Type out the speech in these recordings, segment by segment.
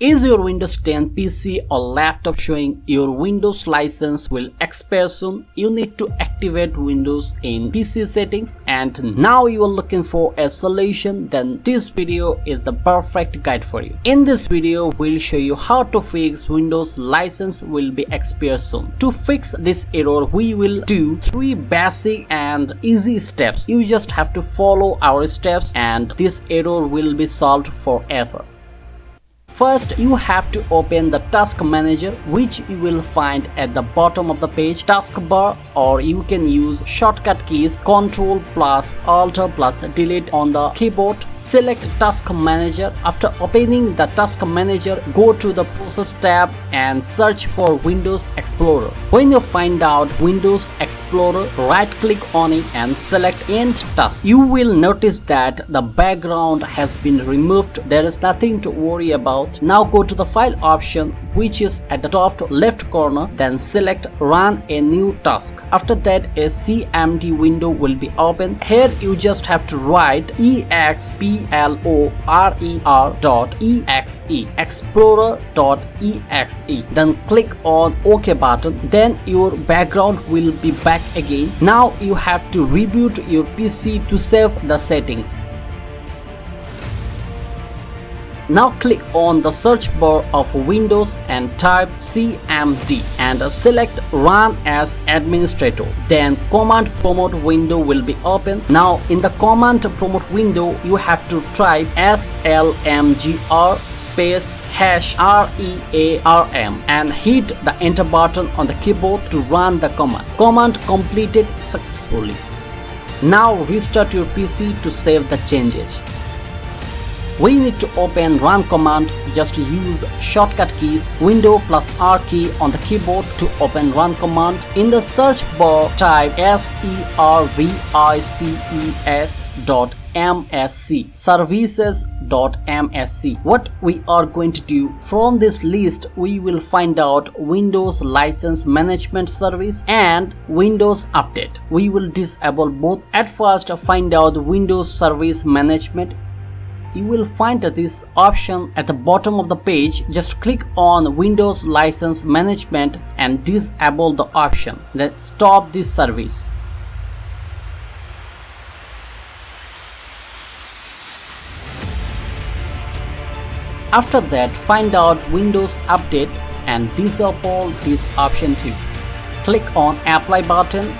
Is your Windows 10 PC or laptop showing your Windows license will expire soon? You need to activate Windows in PC settings, and now you are looking for a solution, then this video is the perfect guide for you. In this video, we'll show you how to fix Windows license will be expire soon. To fix this error, we will do 3 basic and easy steps. You just have to follow our steps and this error will be solved forever. First, you have to open the Task Manager, which you will find at the bottom of the page, taskbar, or you can use shortcut keys Ctrl plus Alt plus Delete on the keyboard. Select Task Manager. After opening the Task Manager, go to the Process tab and search for Windows Explorer. When you find out Windows Explorer, right-click on it and select End Task. You will notice that the background has been removed. There is nothing to worry about. Now go to the File option, which is at the top left corner, then select Run a New Task. After that, a CMD window will be open. Here you just have to write explorer.exe, explorer.exe, then click on OK button. Then your background will be back again. Now you have to reboot your PC to save the settings. Now click on the search bar of Windows and type CMD and select Run as Administrator. Then Command Prompt window will be open. Now in the Command Prompt window, you have to type slmgr space #rearm and hit the enter button on the keyboard to run the command. Command completed successfully. Now restart your PC to save the changes. We need to open Run command. Just use shortcut keys Window plus R key on the keyboard to open Run command. In the search bar, type services.msc. What we are going to do from this list, we will find out Windows License Management Service and Windows Update. We will disable both. At first, find out Windows Service Management. You will find this option at the bottom of the page. Just click on Windows License Management and disable the option. Then stop this service. After that, find out Windows Update and disable this option too. Click on Apply button.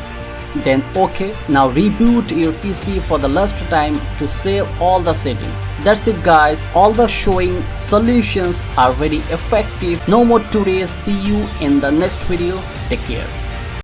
Then OK. Now reboot your PC for the last time to save all the settings. That's it guys, all the showing solutions are very effective. No more today. See you in the next video. Take care.